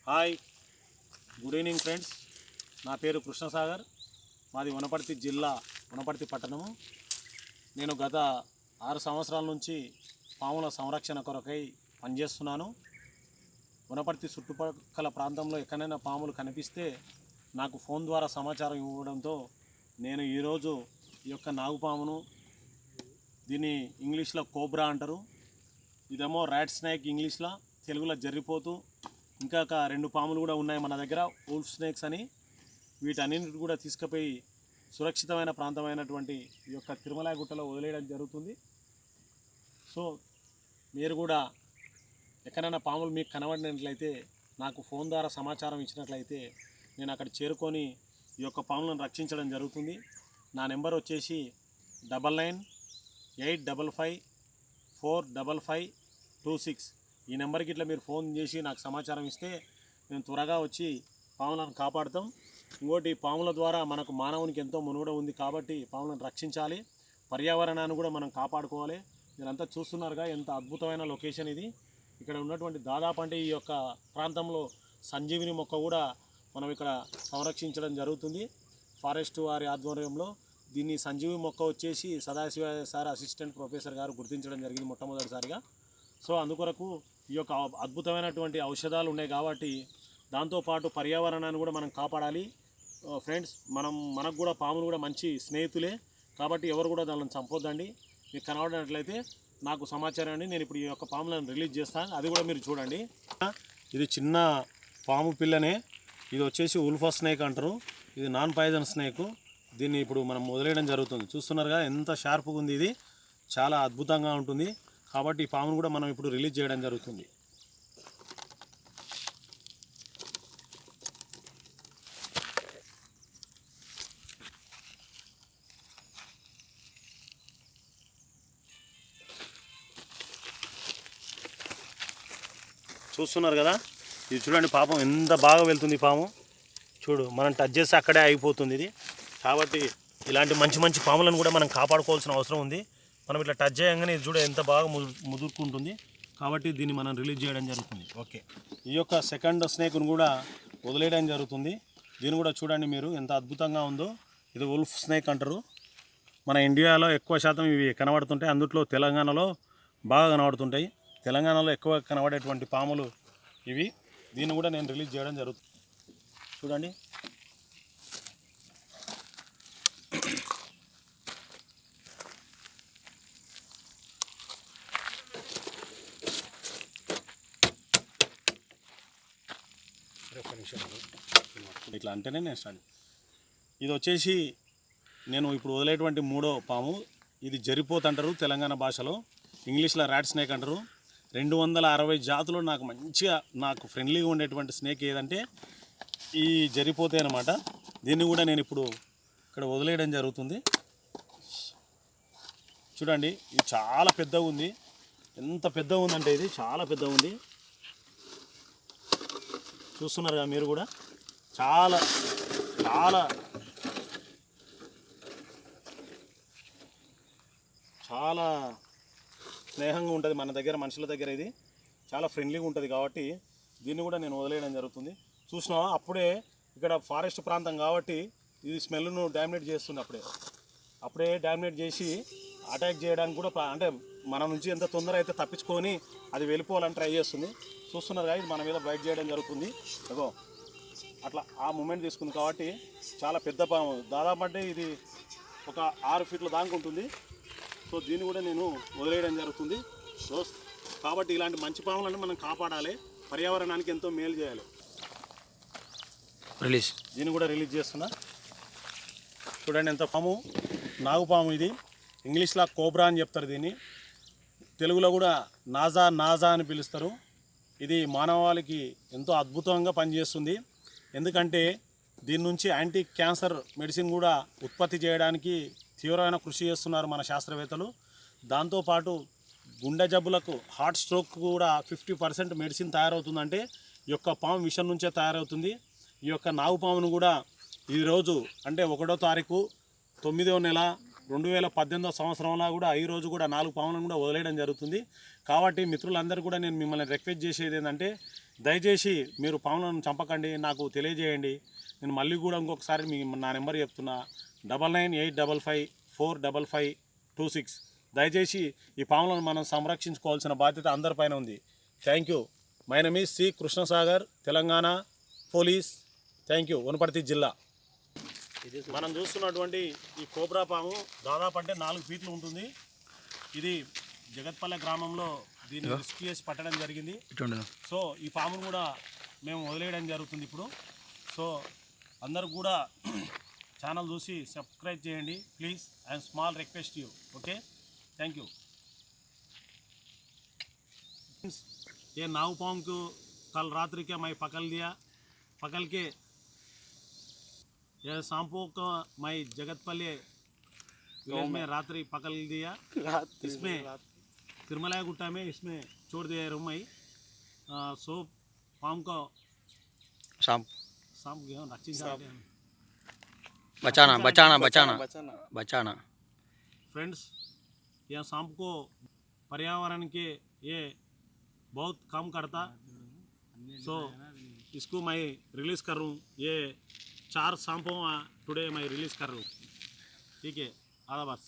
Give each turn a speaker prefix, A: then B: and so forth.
A: Hi, good evening friends. నా పేరు కృష్ణసాగర్. మాది వనపర్తి జిల్లా, వనపర్తి పట్టణము. నేను గత 6 సంవత్సరాల నుంచి పాముల సంరక్షణ కొరకై పనిచేస్తున్నాను. వనపర్తి చుట్టుపక్కల ప్రాంతంలో ఎక్కడైనా పాములు కనిపిస్తే నాకు ఫోన్ ద్వారా సమాచారం ఇవ్వడంతో నేను ఈరోజు ఈ యొక్క నాగుపామును, దీన్ని ఇంగ్లీష్లో కోబ్రా అంటారు, ఇదేమో ర్యాట్ స్నేక్ ఇంగ్లీష్లో, తెలుగులో జర్రిపోతూ, ఇంకా 2 పాములు కూడా ఉన్నాయి మన దగ్గర, వూల్ఫ్ స్నేక్స్ అని. వీటన్నింటిని కూడా తీసుకుపోయి సురక్షితమైన ప్రాంతమైనటువంటి ఈ యొక్క తిరుమల గుట్టలో వదిలేయడం జరుగుతుంది. సో మీరు కూడా ఎక్కడైనా పాములు మీకు కనబడినట్లయితే నాకు ఫోన్ ద్వారా సమాచారం ఇచ్చినట్లయితే నేను అక్కడ చేరుకొని ఈ యొక్క పాములను రక్షించడం జరుగుతుంది. నా నెంబర్ వచ్చేసి 9985545526. ఈ నెంబర్కి ఇట్లా మీరు ఫోన్ చేసి నాకు సమాచారం ఇస్తే మేము త్వరగా వచ్చి పాములను కాపాడుతాం. ఇంకోటి, పాముల ద్వారా మనకు మానవునికి ఎంతో మనుగడ ఉంది కాబట్టి పాములను రక్షించాలి, పర్యావరణాన్ని కూడా మనం కాపాడుకోవాలి. మీరంతా చూస్తున్నారుగా ఎంత అద్భుతమైన లొకేషన్ ఇది. ఇక్కడ ఉన్నటువంటి దాదాపు అంటే ఈ యొక్క ప్రాంతంలో సంజీవిని మొక్క కూడా మనం ఇక్కడ సంరక్షించడం జరుగుతుంది. ఫారెస్ట్ వారి ఆధ్వర్యంలో దీన్ని సంజీవి మొక్క వచ్చేసి సదాశివ సార్ అసిస్టెంట్ ప్రొఫెసర్ గారు గుర్తించడం జరిగింది మొట్టమొదటిసారిగా. సో అందుకొరకు ఈ యొక్క అద్భుతమైనటువంటి ఔషధాలు ఉన్నాయి కాబట్టి దాంతోపాటు పర్యావరణాన్ని కూడా మనం కాపాడాలి ఫ్రెండ్స్. మనకు కూడా పాములు కూడా మంచి స్నేహితులే కాబట్టి ఎవరు కూడా దానిని చంపొద్దండి. మీకు కనబడినట్లయితే నాకు సమాచారాన్ని నేను ఇప్పుడు ఈ యొక్క పాములను రిలీజ్ చేస్తాను, అది కూడా మీరు చూడండి. ఇది చిన్న పాము పిల్లనే, ఇది వచ్చేసి వూల్ఫ్ స్నేక్ అంటారు, ఇది నాన్ పాయిజన్ స్నేక్. దీన్ని ఇప్పుడు మనం వదిలేయడం జరుగుతుంది. చూస్తున్నారుగా ఎంత షార్ప్గా ఉంది, ఇది చాలా అద్భుతంగా ఉంటుంది కాబట్టి ఈ పామును కూడా మనం ఇప్పుడు రిలీజ్ చేయడం జరుగుతుంది. చూస్తున్నారు కదా, ఇది చూడండి పాపం ఎంత బాగా వెళ్తుంది పాము. చూడు, మనం టచ్ చేస్తే అక్కడే అయిపోతుంది ఇది. కాబట్టి ఇలాంటి మంచి మంచి పాములను కూడా మనం కాపాడుకోవాల్సిన అవసరం ఉంది. మనం ఇట్లా టచ్ చేయగానే ఇది చూడ ఎంత బాగా ముదురుకుంటుంది కాబట్టి దీన్ని మనం రిలీజ్ చేయడం జరుగుతుంది. ఓకే, ఈ యొక్క సెకండ్ స్నేక్ను కూడా వదిలేయడం జరుగుతుంది. దీన్ని కూడా చూడండి మీరు ఎంత అద్భుతంగా ఉందో. ఇది వూల్ఫ్ స్నేక్ అంటారు. మన ఇండియాలో ఎక్కువ శాతం ఇవి కనబడుతుంటాయి, అందుట్లో తెలంగాణలో బాగా కనబడుతుంటాయి. తెలంగాణలో ఎక్కువ కనబడేటువంటి పాములు ఇవి. దీన్ని కూడా నేను రిలీజ్ చేయడం జరుగుతుంది. చూడండి, ఇట్లా అంటేనే నేను స్టార్ట్. ఇది వచ్చేసి నేను ఇప్పుడు వదిలేటువంటి 3వ పాము. ఇది జరిపోతు అంటారు తెలంగాణ భాషలో, ఇంగ్లీష్లో ర్యాట్ స్నేక్ అంటారు. 260 జాతులు నాకు ఫ్రెండ్లీగా ఉండేటువంటి స్నేక్ ఏదంటే ఈ జరిపోతే అనమాట. దీన్ని కూడా నేను ఇప్పుడు ఇక్కడ వదిలేయడం జరుగుతుంది. చూడండి, ఇది చాలా పెద్దగా ఉంది. ఎంత పెద్దగా ఉందంటే ఇది చాలా పెద్దగా ఉంది. చూస్తున్నారుగా మీరు కూడా, చాలా చాలా చాలా స్నేహంగా ఉంటుంది మన దగ్గర, మనుషుల దగ్గర ఇది చాలా ఫ్రెండ్లీగా ఉంటుంది కాబట్టి దీన్ని కూడా నేను వదిలేయడం జరుగుతుంది. చూసినావా, అప్పుడే ఇక్కడ ఫారెస్ట్ ప్రాంతం కాబట్టి ఇది స్మెల్ను డామినేట్ చేస్తుంది. అప్పుడే డామినేట్ చేసి అటాక్ చేయడానికి కూడా అంటే మన నుంచి ఎంత తొందర అయితే తప్పించుకొని అది వెళ్ళిపోవాలని ట్రై చేస్తుంది. చూస్తున్నారుగా, ఇది మన మీద బైట్ చేయడం జరుగుతుంది. అగో అట్లా ఆ మూమెంట్ తీసుకుంది కాబట్టి చాలా పెద్ద పాము, దాదాపు అంటే ఇది ఒక 6 ఫీట్ల దాకా ఉంటుంది. సో దీన్ని కూడా నేను వదిలేయడం జరుగుతుంది దోస్త్. కాబట్టి ఇలాంటి మంచి పాములను మనం కాపాడాలి, పర్యావరణానికి ఎంతో మేలు చేయాలి. దీన్ని కూడా రిలీజ్ చేస్తున్నా. చూడండి ఎంత పాము, నాగుపాము. ఇది ఇంగ్లీష్లో కోబ్రా అని చెప్తారు, దీన్ని తెలుగులో కూడా నాజా అని పిలుస్తారు. ఇది మానవాళికి ఎంతో అద్భుతంగా పనిచేస్తుంది. ఎందుకంటే దీని నుంచి యాంటీ క్యాన్సర్ మెడిసిన్ కూడా ఉత్పత్తి చేయడానికి తీవ్రమైన కృషి చేస్తున్నారు మన శాస్త్రవేత్తలు. దాంతోపాటు గుండె జబ్బులకు, హార్ట్ స్ట్రోక్ కూడా 50% మెడిసిన్ తయారవుతుందంటే ఈ యొక్క పాము విషం నుంచే తయారవుతుంది. ఈ యొక్క నాగుపామును కూడా ఈరోజు అంటే 1వ తారీఖు 9వ నెల 2018 సంవత్సరంలో కూడా ఈ రోజు కూడా 4 పాములను కూడా వదిలేయడం జరుగుతుంది. కాబట్టి మిత్రులందరూ కూడా నేను మిమ్మల్ని రిక్వెస్ట్ చేసేది ఏంటంటే దయచేసి మీరు పాములను చంపకండి, నాకు తెలియజేయండి. నేను మళ్ళీ కూడా ఇంకొకసారి నా నెంబర్ చెప్తున్నా 9985545526. దయచేసి ఈ పాములను మనం సంరక్షించుకోవాల్సిన బాధ్యత అందరిపైన ఉంది. Thank you. My name is C Krishnasagar, Telangana police. Thank you. Wanaparthy జిల్లా. మనం చూస్తున్నటువంటి ఈ కోబ్రా పాము దాదాపు అంటే 4 ఫీట్లు ఉంటుంది. ఇది జగత్పల్లె గ్రామంలో దీన్ని రిస్క్ చేసి పట్టడం జరిగింది. సో ఈ పామును కూడా మేము వదిలేయడం జరుగుతుంది ఇప్పుడు. సో అందరూ కూడా ఛానల్ చూసి సబ్స్క్రైబ్ చేయండి please. And small request you. Okay, thank you. ये नाव पाम को कल रात्रि के मैं पकड़ के ये सांपो को मैं जगतपल्ले विलेज में रात्रि पकड़ दिया. इसमें तिरुमला गुट्टा में इसमें छोड़ दिया रूम में. सो पाम को सांप बचाना फ्रेंड्स. यह सांप को पर्यावरण के ये बहुत कम करता. सो इसको मैं रिलीज़ कर रहा हूँ. ये 4 सांपों टुडे मैं रिलीज़ कर रहा हूँ. ठीक है, आधा बस.